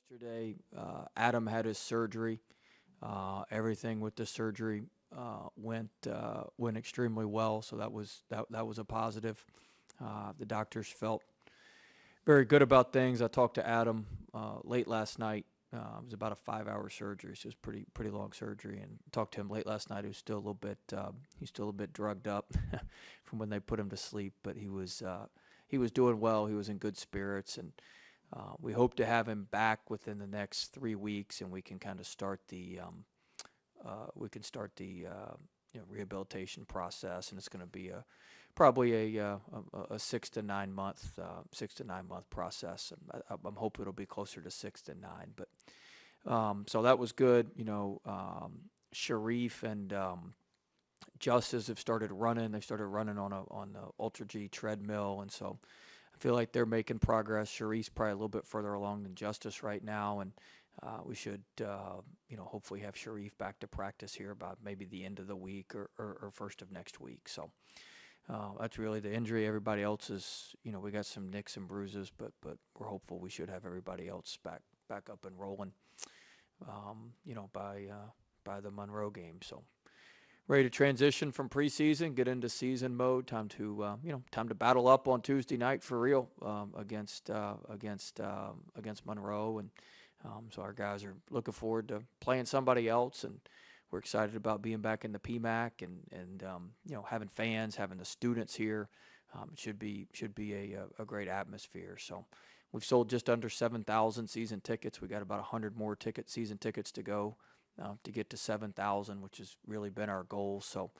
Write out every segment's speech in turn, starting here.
Yesterday, Adam had his surgery. Everything with the surgery went extremely well, so that was a positive. The doctors felt very good about things. I talked to Adam late last night. It was about a 5-hour surgery, so it was pretty long surgery. And talked to him late last night. He was still a little bit he's still a bit drugged up from when they put him to sleep, but he was doing well. He was in good spirits, and we hope to have him back within the next 3 weeks, and we can kind of start the rehabilitation process, and it's going to be probably a 6 to 9 month process. And I'm hoping it'll be closer to 6 to 9. But so that was good. Sharif and Justice have started running. They started running on the Ultra G treadmill, and so I feel like they're making progress. Sharif's probably a little bit further along than Justice right now, and we should, hopefully have Sharif back to practice here about maybe the end of the week or first of next week. So that's really the injury. Everybody else is, we got some nicks and bruises, but we're hopeful we should have everybody else back up and rolling, by the Monroe game. So ready to transition from preseason, get into season mode. Time to battle up on Tuesday night for real against Monroe, and so our guys are looking forward to playing somebody else, and we're excited about being back in the PMAC and having fans, having the students here. It should be a great atmosphere. So we've sold just under 7,000 season tickets. We got about 100 more season tickets to go. To get to 7,000, which has really been our goal. So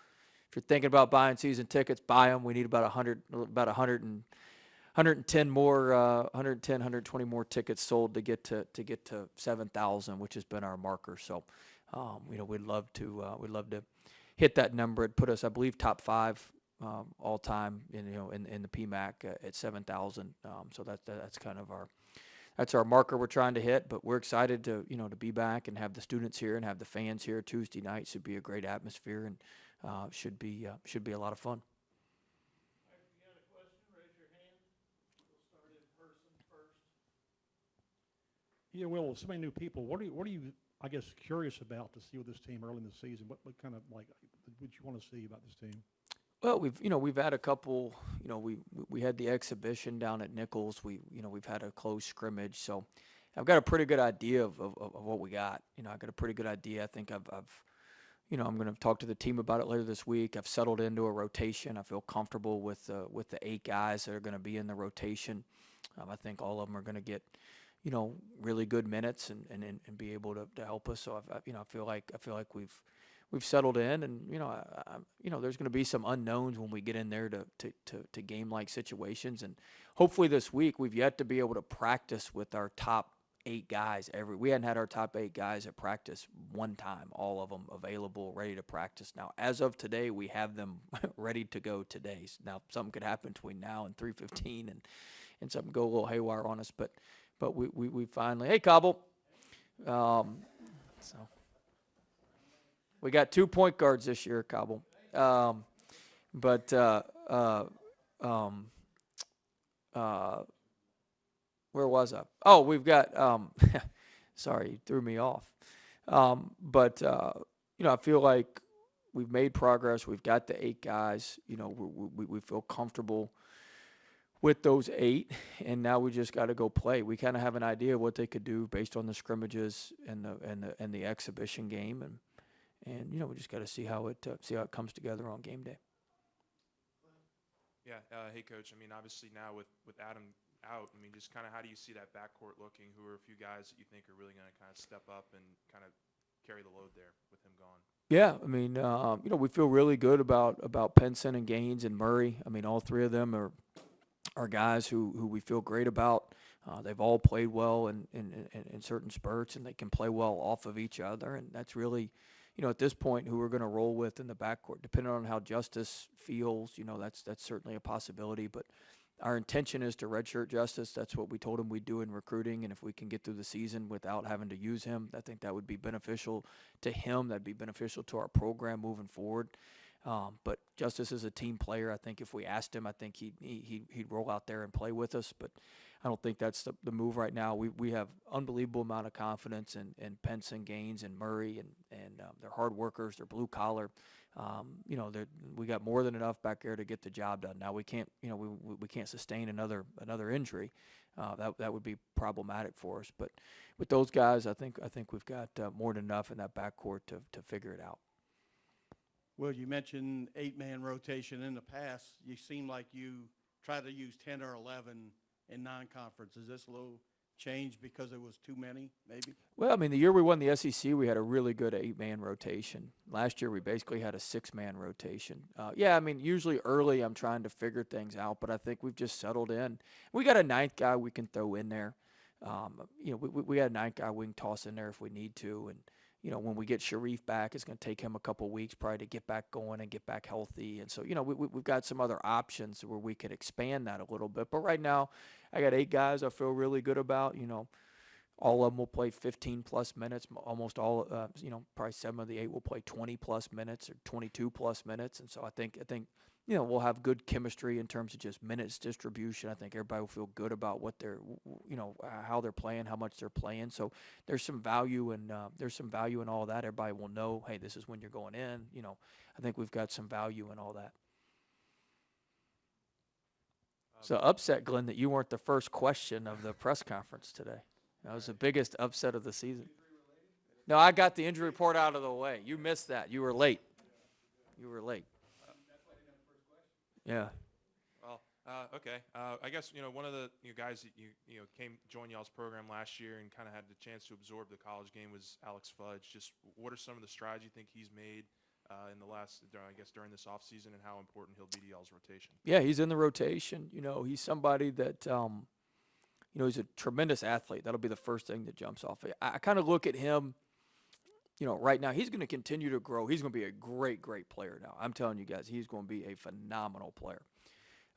if you're thinking about buying season tickets, buy them. We need about 110 more, 120 more tickets sold to get to 7,000, which has been our marker. So, we'd love to hit that number. It'd put us, I believe, top 5 all time in the PMAC at 7,000. So that's kind of that's our marker we're trying to hit, but we're excited to be back and have the students here and have the fans here Tuesday night. Should be a great atmosphere, and should be a lot of fun. If you got a question, raise your hand. We'll start in person first. Yeah, well, so many new people. What are you, I guess, curious about to see with this team early in the season? What kind of would you want to see about this team? Well, we've had a couple. We had the exhibition down at Nichols. We've had a close scrimmage, so I've got a pretty good idea of what we got. I got a pretty good idea. I think I'm going to talk to the team about it later this week. I've settled into a rotation. I feel comfortable with the 8 guys that are going to be in the rotation. I think all of them are going to get really good minutes and be able to help us. So I feel like we've settled in, and there's going to be some unknowns when we get in there to game like situations, and hopefully this week we've yet to be able to practice with our top 8 guys. We hadn't had our top 8 guys at practice one time, all of them available, ready to practice. Now, as of today, we have them ready to go today. Now, something could happen between now and 3:15, and something go a little haywire on us, but we finally, hey, Cobble. So we got 2 point guards this year, Cobble. But where was I? Oh, we've got. Sorry, you threw me off. But I feel like we've made progress. We've got the 8 guys. We feel comfortable with those 8, and now we just got to go play. We kind of have an idea of what they could do based on the scrimmages and the exhibition game, and we just got to see how it comes together on game day. Yeah. Hey, Coach. Obviously now with Adam out, just kind of how do you see that backcourt looking? Who are a few guys that you think are really going to kind of step up and kind of carry the load there with him gone? Yeah, we feel really good about Penson and Gaines and Murray. All 3 of them are guys who we feel great about. They've all played well in certain spurts, and they can play well off of each other, and that's really, at this point, who we're going to roll with in the backcourt. Depending on how Justice feels, that's certainly a possibility. But our intention is to redshirt Justice. That's what we told him we'd do in recruiting, and if we can get through the season without having to use him, I think that would be beneficial to him. That'd be beneficial to our program moving forward. But Justice is a team player. I think if we asked him, I think he'd roll out there and play with us. But I don't think that's the move right now. We have unbelievable amount of confidence in Pence and Gaines and Murray, and they're hard workers. They're blue collar. We got more than enough back there to get the job done. Now we can't, we can't sustain another injury. That would be problematic for us. But with those guys, I think we've got more than enough in that backcourt to figure it out. Well, you mentioned 8-man rotation in the past. You seem like you try to use 10 or 11 in non-conference. Is this a little change because it was too many, maybe? Well, I mean, the year we won the SEC, we had a really good 8-man rotation. Last year, we basically had a 6-man rotation. I mean, usually early I'm trying to figure things out, but I think we've just settled in. We got a 9th guy we can throw in there. We got a 9th guy we can toss in there if we need to. And, when we get Sharif back, it's going to take him a couple weeks probably to get back going and get back healthy. And so, we've got some other options where we could expand that a little bit. But right now, I got 8 guys I feel really good about. All of them will play 15-plus minutes. Almost all, probably 7 of the 8 will play 20-plus minutes or 22-plus minutes. And so I think we'll have good chemistry in terms of just minutes distribution. I think everybody will feel good about what they're, how they're playing, how much they're playing. So there's some value in all that. Everybody will know, hey, this is when you're going in. I think we've got some value in all that. So upset, Glenn, that you weren't the first question of the press conference today. That was the biggest upset of the season. No, I got the injury report out of the way. You missed that. You were late. Yeah. Well, okay. I guess one of the guys that joined y'all's program last year and kind of had the chance to absorb the college game was Alex Fudge. Just what are some of the strides you think he's made in the last, during this offseason, and how important he'll be to y'all's rotation? Yeah, he's in the rotation. He's somebody that he's a tremendous athlete. That'll be the first thing that jumps off. I kind of look at him. Right now he's going to continue to grow. He's going to be a great, great player now. I'm telling you guys, he's going to be a phenomenal player.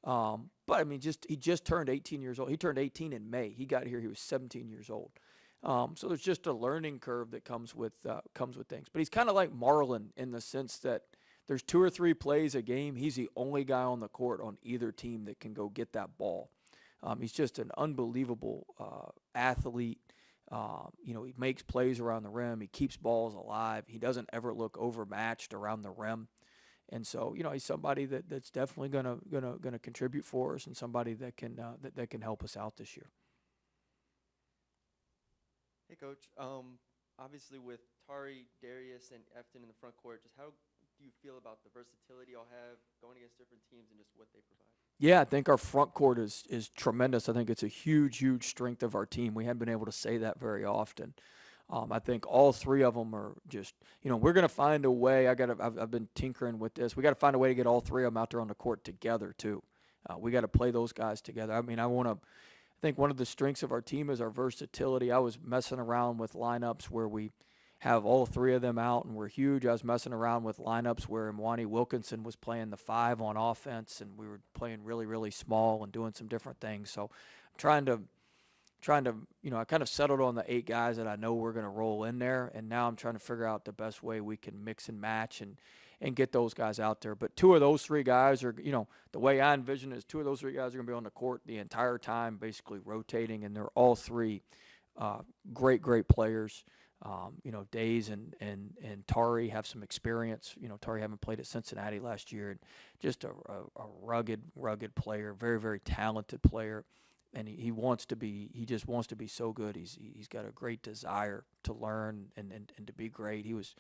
But I mean, he just turned 18 years old. He turned 18 in May. He got here, he was 17 years old. So there's just a learning curve that comes with things. But he's kind of like Marlon in the sense that there's 2 or 3 plays a game. He's the only guy on the court on either team that can go get that ball. He's just an unbelievable athlete. He makes plays around the rim. He keeps balls alive. He doesn't ever look overmatched around the rim. And so, he's somebody that's definitely gonna contribute for us, and somebody that can help us out this year. Hey, Coach. Obviously, with Tari, Darius, and Efton in the front court, just how do you feel about the versatility y'all have going against different teams and just what they provide? Yeah, I think our front court is tremendous. I think it's a huge, huge strength of our team. We haven't been able to say that very often. I think all 3 of them are just, we're going to find a way. I've been tinkering with this. We got to find a way to get all 3 of them out there on the court together too. We got to play those guys together. I mean, I think one of the strengths of our team is our versatility. I was messing around with lineups where we have all 3 of them out, and we're huge. I was messing around with lineups where Mwani Wilkinson was playing the 5 on offense, and we were playing really, really small and doing some different things. So I'm trying to, I kind of settled on the 8 guys that I know we're going to roll in there, and now I'm trying to figure out the best way we can mix and match and get those guys out there. But 2 of those 3 guys are, the way I envision it is 2 of those 3 guys are going to be on the court the entire time, basically rotating, and they're all 3 great, great players. Days and Tari have some experience. Tari haven't played at Cincinnati last year, and just a rugged player, very, very talented player. And he just wants to be so good. He's got a great desire to learn and to be great. He was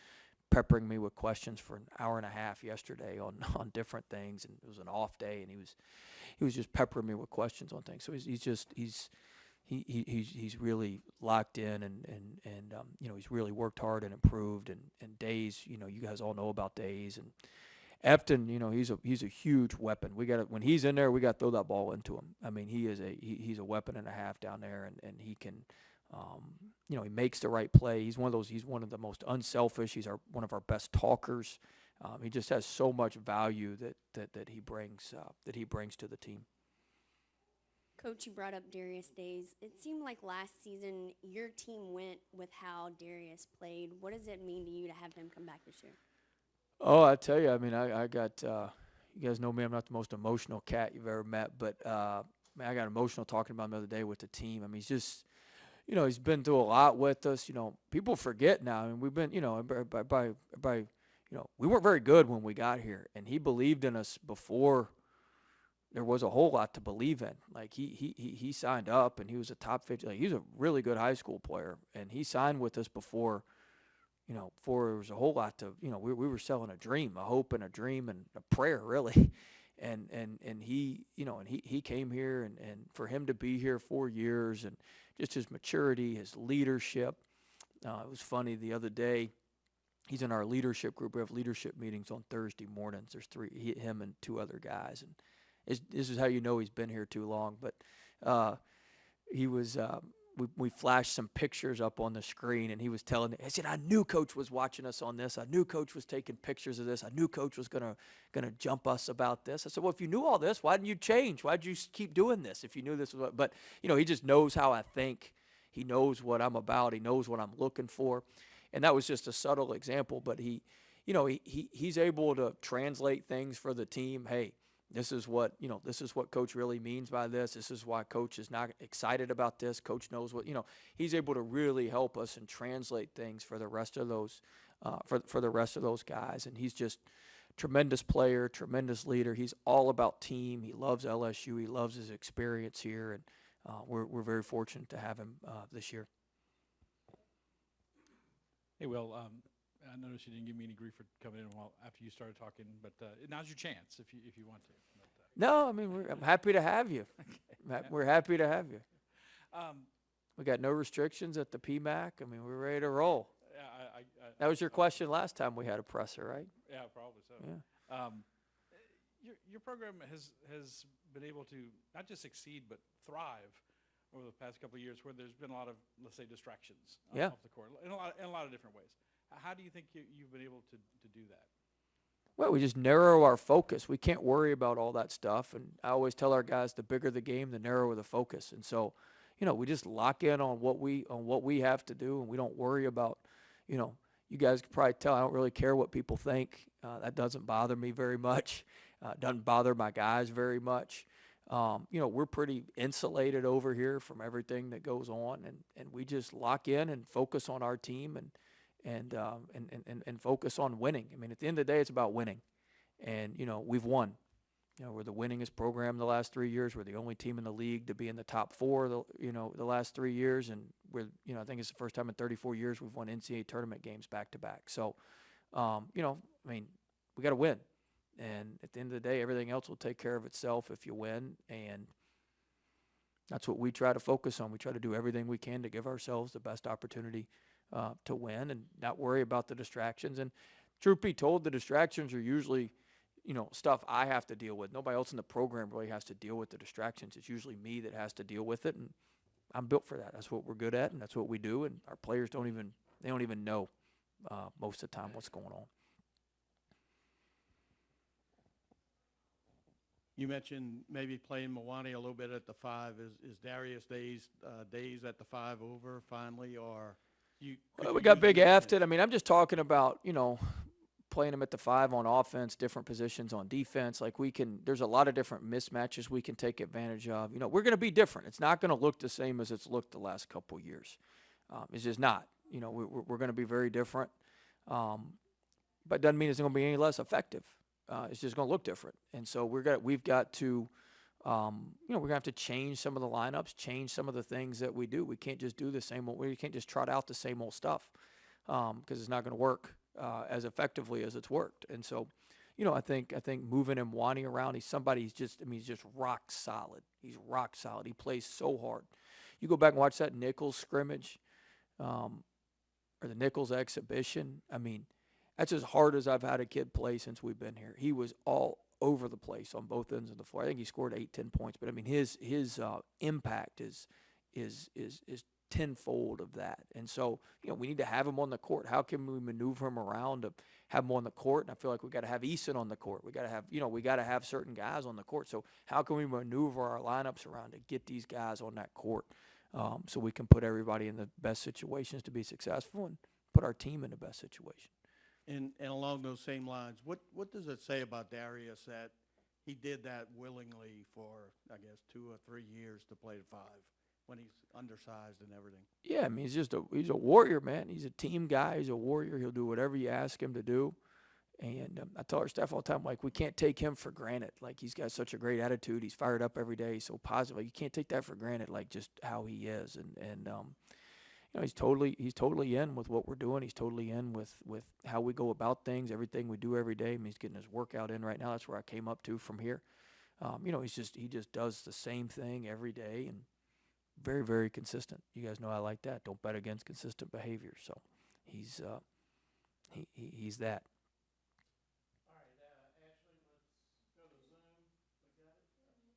peppering me with questions for an hour and a half yesterday on different things, and it was an off day, and he was just peppering me with questions on things. So he's really locked in, and he's really worked hard and improved. And Days, you guys all know about Days, and Efton, he's a huge weapon. When he's in there, we got to throw that ball into him. I mean, he's a weapon and a half down there, and he can, he makes the right play. He's one of the most unselfish. He's one of our best talkers. He just has so much value that he brings to the team. Coach, you brought up Darius Days. It seemed like last season your team went with how Darius played. What does it mean to you to have him come back this year? Oh, I tell you, I mean, I got you guys know me. I'm not the most emotional cat you've ever met, but man, I got emotional talking about him the other day with the team. I mean, he's just, he's been through a lot with us. People forget now. I mean, we've been, we weren't very good when we got here, and he believed in us before there was a whole lot to believe in. Like he signed up, and he was a top 50. Like, he's a really good high school player, and he signed with us before there was a whole lot to, we were selling a dream, a hope and a dream and a prayer, really. And he, he came here, and for him to be here 4 years, and just his maturity, his leadership. It was funny the other day. He's in our leadership group. We have leadership meetings on Thursday mornings. There's him and 2 other guys, and this is how you know he's been here too long. But he was. We flashed some pictures up on the screen, and he was telling me, I said, I knew Coach was watching us on this. I knew Coach was taking pictures of this. I knew Coach was gonna jump us about this. I said, well, if you knew all this, why didn't you change? Why did you keep doing this if you knew this was what? But, he just knows how I think. He knows what I'm about. He knows what I'm looking for. And that was just a subtle example, but he's able to translate things for the team. Hey, this is what Coach really means by this. This is why Coach is not excited about this. Coach knows what, he's able to really help us and translate things for the rest of those, for the rest of those guys. And he's just tremendous player, tremendous leader. He's all about team. He loves LSU. He loves his experience here. And we're very fortunate to have him this year. Hey, Will, I noticed you didn't give me any grief for coming in a while after you started talking, but now's your chance if you want to. But, No, I mean, I'm happy to have you. We're happy to have you. We got no restrictions at the PMAC. I mean, we're ready to roll. Yeah, That was your question last time we had a presser, right? Yeah, probably so. Yeah. Your program has been able to not just succeed but thrive over the past couple of years, where there's been a lot of, let's say, distractions off the court in a lot of different ways. How do you think you've been able to do that? Well, we just narrow our focus. We can't worry about all that stuff. And I always tell our guys, the bigger the game, the narrower the focus. And so, we just lock in on what we have to do, and we don't worry about, you guys can probably tell I don't really care what people think. That doesn't bother me very much. Doesn't bother my guys very much. We're pretty insulated over here from everything that goes on, and we just lock in and focus on our team and focus on winning. I mean, at the end of the day, it's about winning, and we've won. We're the winningest program the last 3 years. We're the only team in the league to be in the top 4 the last 3 years, and we're I think it's the first time in 34 years we've won NCAA tournament games back to back. So, I mean, we got to win. And at the end of the day, everything else will take care of itself if you win. And that's what we try to focus on. We try to do everything we can to give ourselves the best opportunity to win and not worry about the distractions. And truth be told, the distractions are usually, stuff I have to deal with. Nobody else in the program really has to deal with the distractions. It's usually me that has to deal with it. And I'm built for that. That's what we're good at, and that's what we do. And our players don't even know most of the time what's going on. You mentioned maybe playing Milwaukee a little bit at the 5. Is Darius days at the 5 over finally, or you? Well, we got big afted. I mean, I'm just talking about playing him at the 5 on offense, different positions on defense. Like there's a lot of different mismatches we can take advantage of. We're going to be different. It's not going to look the same as it's looked the last couple of years. It's just not. We're going to be very different. But it doesn't mean it's going to be any less effective. It's just going to look different. And so we've got to, we're going to have to change some of the lineups, change some of the things that we do. We can't just do the same old, we can't just trot out the same old stuff because it's not going to work as effectively as it's worked. And so, I think moving Mwani around, he's just rock solid. He's rock solid. He plays so hard. You go back and watch that Nichols scrimmage or the Nichols exhibition. I mean, that's as hard as I've had a kid play since we've been here. He was all over the place on both ends of the floor. I think he scored 8-10 points, but I mean his impact is tenfold of that. And so we need to have him on the court. How can we maneuver him around to have him on the court? And I feel like we got to have Eason on the court. We got to have certain guys on the court. So how can we maneuver our lineups around to get these guys on that court so we can put everybody in the best situations to be successful and put our team in the best situation? And along those same lines, what does it say about Darius that he did that willingly for, I guess, 2 or 3 years to play the 5 when he's undersized and everything. Yeah, I mean, he's a warrior, man. He's a team guy. He's a warrior. He'll do whatever you ask him to do. And I tell our staff all the time, like, we can't take him for granted. Like, he's got such a great attitude. He's fired up every day. He's so positive. Like, you can't take that for granted, like, just how he is. And he's totally in with what we're doing. He's totally in with how we go about things, everything we do every day. I mean, he's getting his workout in right now. That's where I came up to from here. He just does the same thing every day and very, very consistent. You guys know I like that. Don't bet against consistent behavior. So he's that. All right, Ashley, let's go to Zoom. We got it? Think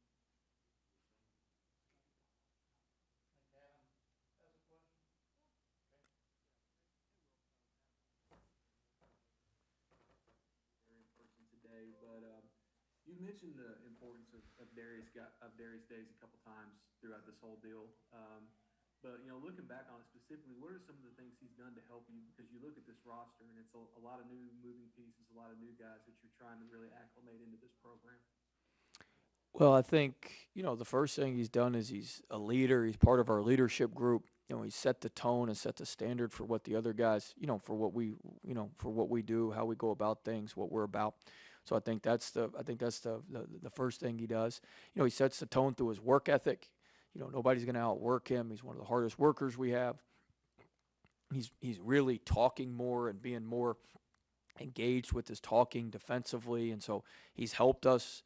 Adam has a question? In person today, but you mentioned the importance of Darius Days a couple times throughout this whole deal. But looking back on it specifically, what are some of the things he's done to help you? Because you look at this roster and it's a lot of new moving pieces, a lot of new guys that you're trying to really acclimate into this program. Well, I think, the first thing he's done is he's a leader. He's part of our leadership group. He set the tone and set the standard for what the other guys, for what we do, how we go about things, what we're about. So I think that's the first thing he does. He sets the tone through his work ethic. Nobody's going to outwork him. He's one of the hardest workers we have. He's really talking more and being more engaged with his talking defensively, and so he's helped us.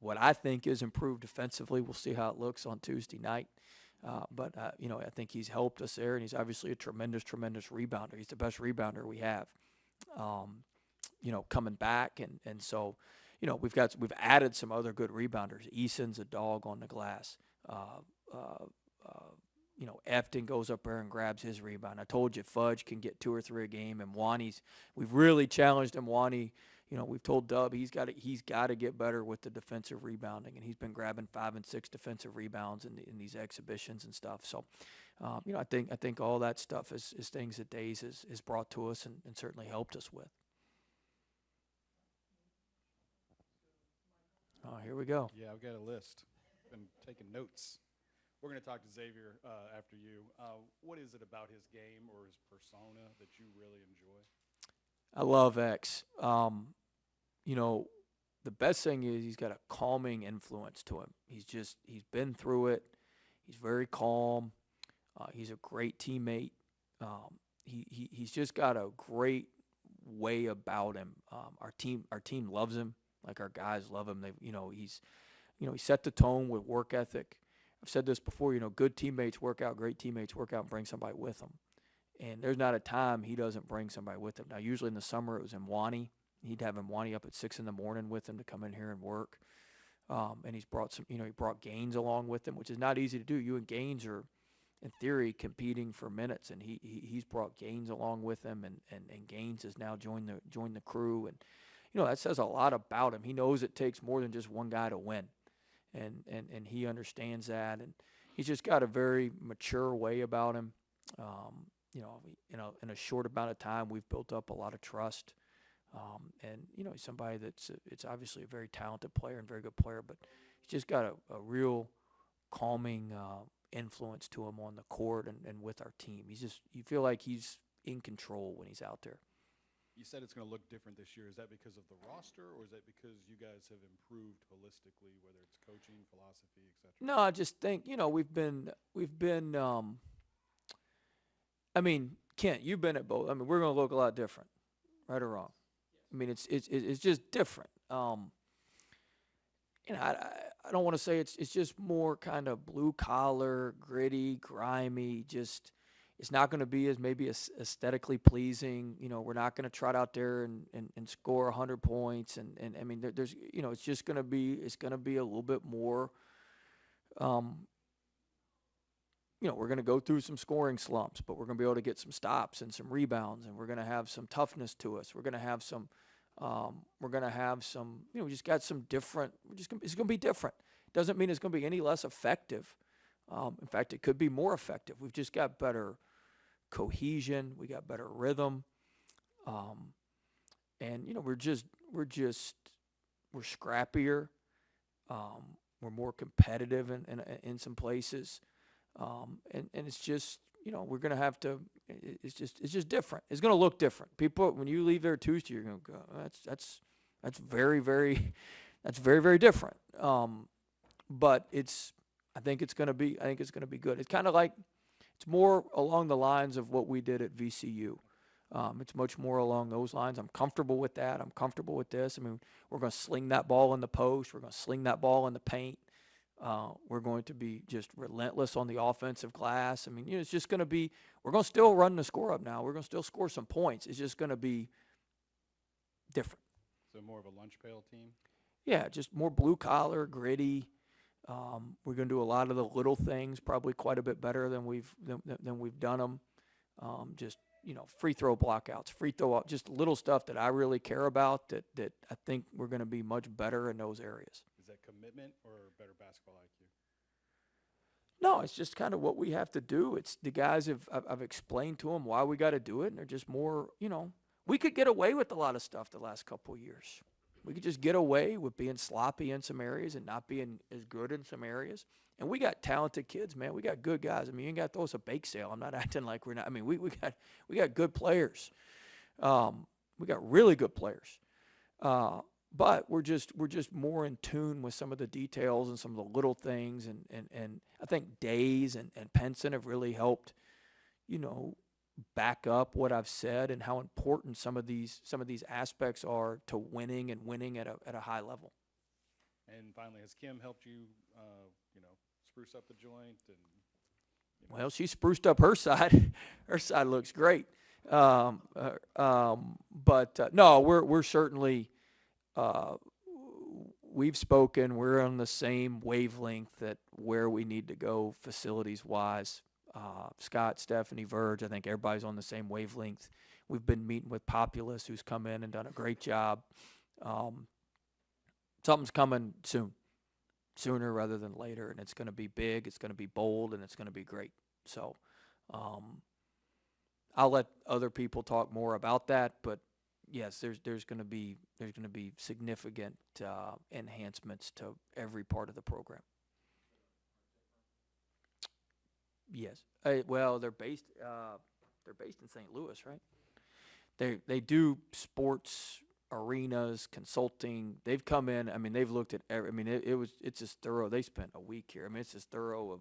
What I think is improved defensively. We'll see how it looks on Tuesday night. But I think he's helped us there, and he's obviously a tremendous rebounder. He's the best rebounder we have. Coming back, and so, we've added some other good rebounders. Eason's a dog on the glass. Efton goes up there and grabs his rebound. I told you Fudge can get 2 or 3 a game, and we've really challenged him. We've told Dub he's got to get better with the defensive rebounding, and he's been grabbing 5 and 6 defensive rebounds in these exhibitions and stuff. So, I think all that stuff is things that Days is brought to us and certainly helped us with. Oh, here we go. Yeah, I've got a list. Been taking notes. We're going to talk to Xavier after you. What is it about his game or his persona that you really enjoy? I love X. The best thing is he's got a calming influence to him. He's been through it. He's very calm. He's a great teammate. He's just got a great way about him. Our team loves him. Like, our guys love him. He set the tone with work ethic. I've said this before, good teammates work out, great teammates work out and bring somebody with them. And there's not a time he doesn't bring somebody with him. Now, usually in the summer it was Mwani. He'd have Mwani up at 6 in the morning with him to come in here and work. And he's brought he brought Gaines along with him, which is not easy to do. You and Gaines are, in theory, competing for minutes, and he's brought Gaines along with him, and Gaines has now joined the crew. And that says a lot about him. He knows it takes more than just one guy to win, and he understands that. And he's just got a very mature way about him. In a short amount of time, we've built up a lot of trust. And he's somebody it's obviously a very talented player and very good player, but he's just got a real calming influence to him on the court and with our team. You feel like he's in control when he's out there. You said it's going to look different this year. Is that because of the roster, or is that because you guys have improved holistically, whether it's coaching, philosophy, et cetera? No, I just think, we've been I mean, Kent, you've been at both. I mean, we're going to look a lot different, right or wrong. I mean, it's just different. I don't want to say it's just more kind of blue collar, gritty, grimy. Just, it's not going to be as aesthetically pleasing. We're not going to trot out there and score 100 points. And I mean, there's it's just going to be a little bit more. We're going to go through some scoring slumps, but we're going to be able to get some stops and some rebounds, and we're going to have some toughness to us. We're going to have some, we just got some different, it's going to be different. Doesn't mean it's going to be any less effective. In fact, it could be more effective. We've just got better cohesion. We got better rhythm. And, we're just we're scrappier. We're more competitive in some places. And it's just, we're going to have to, it's just different. It's going to look different. People, when you leave there Tuesday, you're going to go, that's very, very, that's very, very different. But I think it's going to be good. It's kind of like, it's more along the lines of what we did at VCU. It's much more along those lines. I'm comfortable with that. I'm comfortable with this. I mean, we're going to sling that ball in the post. We're going to sling that ball in the paint. We're going to be just relentless on the offensive glass. I mean, it's just going to be, we're going to still run the score up now. We're going to still score some points. It's just going to be different. So more of a lunch pail team? Yeah, just more blue collar, gritty. We're going to do a lot of the little things, probably quite a bit better than we've done them. Just free throw blockouts, free throw, just little stuff that I really care about. That I think we're going to be much better in those areas. Is that commitment or better basketball IQ? No, it's just kind of what we have to do. It's the guys I've explained to them why we got to do it, and they're just more. We could get away with a lot of stuff the last couple of years. We could just get away with being sloppy in some areas and not being as good in some areas. And we got talented kids, man. We got good guys. I mean, you ain't got to throw us a bake sale. I'm not acting like we're not. I mean, we got good players. We got really good players. But we're just more in tune with some of the details and some of the little things. And I think Days and Penson have really helped, back up what I've said and how important some of these aspects are to winning at a high level. And finally, has Kim helped you, spruce up the joint? And Well, she spruced up her side. Her side looks great. But no, we're certainly we've spoken. We're on the same wavelength that where we need to go facilities wise. Scott, Stephanie, Verge, I think everybody's on the same wavelength. We've been meeting with Populous, who's come in and done a great job. Something's coming sooner rather than later, and it's going to be big, it's going to be bold, and it's going to be great. So I'll let other people talk more about that, but yes, there's going to be significant enhancements to every part of the program. Yes. Well, they're based in St. Louis, right? They do sports arenas, consulting. They've come in. I mean, they've looked at it's just thorough. They spent a week here. I mean, it's just thorough of.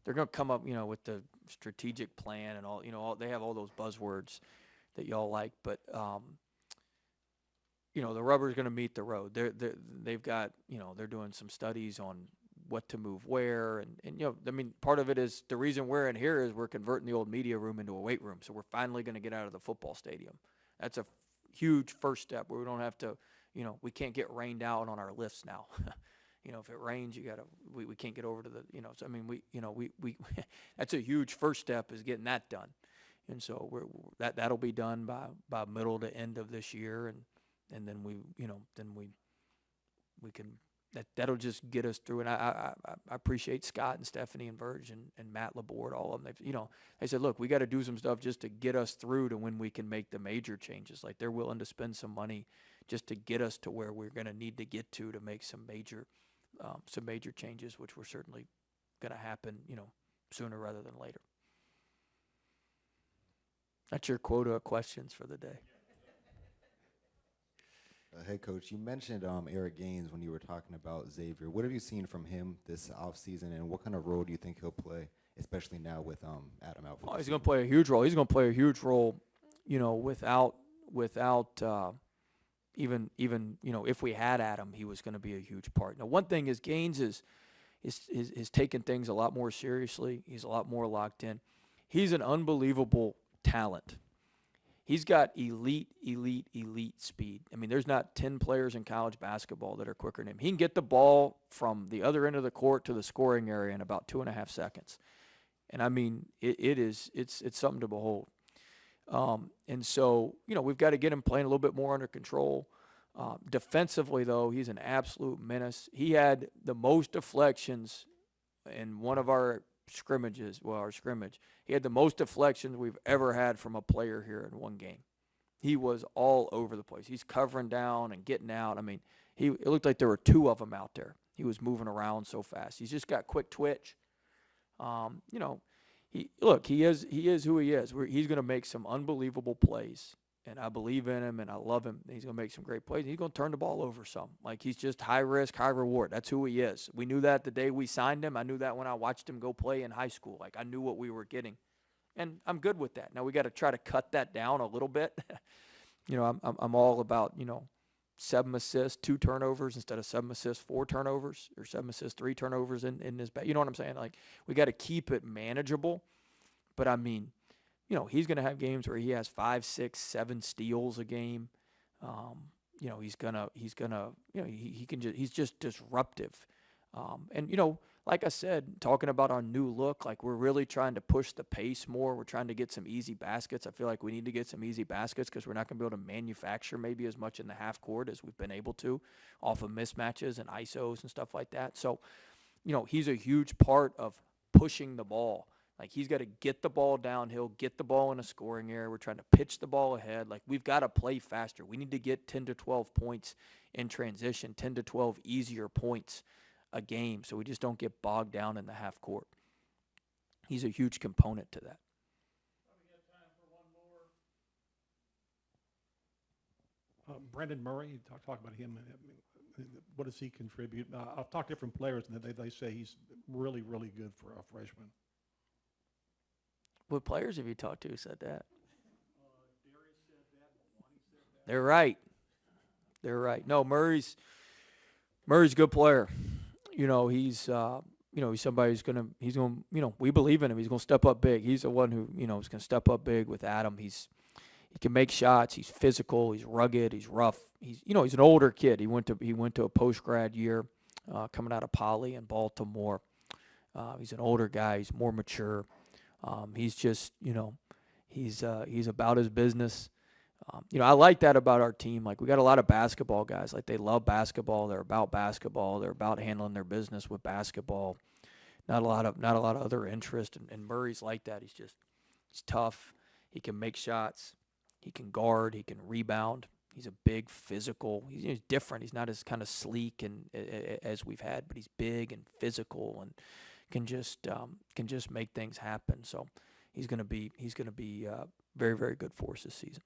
They're going to come up, with the strategic plan and all. They have all those buzzwords that y'all like, but the rubber's going to meet the road. They've got, they're doing some studies on what to move where, and part of it is the reason we're in here is we're converting the old media room into a weight room, so we're finally going to get out of the football stadium. That's a huge first step where we don't have to, we can't get rained out on our lifts now. If it rains, we can't get over to the, so I mean, we that's a huge first step is getting that done, and so that'll be done by middle to end of this year, and then we can. That'll just get us through. And I appreciate Scott and Stephanie and Verge and Matt Laborde, all of them. They said, look, we got to do some stuff just to get us through to when we can make the major changes. Like they're willing to spend some money just to get us to where we're going to need to get to make some major changes, which we're certainly going to happen, sooner rather than later. That's your quota of questions for the day. Hey, Coach, you mentioned Eric Gaines when you were talking about Xavier. What have you seen from him this offseason, and what kind of role do you think he'll play, especially now with Adam out? He's going to play a huge role. He's going to play a huge role, without even if we had Adam, he was going to be a huge part. Now, one thing is Gaines is taking things a lot more seriously. He's a lot more locked in. He's an unbelievable talent. He's got elite speed. I mean, there's not 10 players in college basketball that are quicker than him. He can get the ball from the other end of the court to the scoring area in about 2.5 seconds. And I mean, it's something to behold. And so, we've got to get him playing a little bit more under control. Defensively, though, he's an absolute menace. He had the most deflections in one of our scrimmages. He had the most deflections we've ever had from a player here in one game. He was all over the place. He's covering down and getting out. I mean, it looked like there were two of them out there. He was moving around so fast. He's just got quick twitch. You know, he is who he is. He's going to make some unbelievable plays, and I believe in him, and I love him. He's going to make some great plays. He's going to turn the ball over some. Like, he's just high risk, high reward. That's who he is. We knew that the day we signed him. I knew that when I watched him go play in high school. Like, I knew what we were getting, and I'm good with that. Now we got to try to cut that down a little bit. You know, I'm all about, you know, 7 assists, 2 turnovers instead of 7 assists, 4 turnovers, or 7 assists, 3 turnovers in this back. You know what I'm saying? Like, we got to keep it manageable. But I mean, you know, he's going to have games where he has 5, 6, 7 steals a game. You know, he's gonna, you know, he's just disruptive. And you know, like I said, talking about our new look, like we're really trying to push the pace more. We're trying to get some easy baskets. I feel like we need to get some easy baskets because we're not going to be able to manufacture maybe as much in the half court as we've been able to off of mismatches and ISOs and stuff like that. So, you know, he's a huge part of pushing the ball. Like, he's got to get the ball downhill, get the ball in a scoring area. We're trying to pitch the ball ahead. Like, we've got to play faster. We need to get 10 to 12 points in transition, 10 to 12 easier points a game, so we just don't get bogged down in the half court. He's a huge component to that. Probably got time for one more. Brandon Murray, you talk about him. What does he contribute? I've talked to different players, and they say he's really, really good for a freshman. What players have you talked to who said that? Darius said that. Lonnie said that. They're right. They're right. No, Murray's a good player. You know, he's somebody who's gonna, you know, we believe in him. He's gonna step up big. He's the one who, you know, is gonna step up big with Adam. He can make shots. He's physical. He's rugged. He's rough. He's an older kid. He went to a post grad year, coming out of Poly in Baltimore. He's an older guy. He's more mature. He's just, you know, he's about his business. You know, I like that about our team. Like, we got a lot of basketball guys. Like, they love basketball. They're about basketball. They're about handling their business with basketball. Not a lot of other interest. And Murray's like that. He's tough. He can make shots. He can guard. He can rebound. He's a big physical. He's different. He's not as kind of sleek and as we've had, but he's big and physical and can just make things happen. So he's gonna be very, very good for us this season.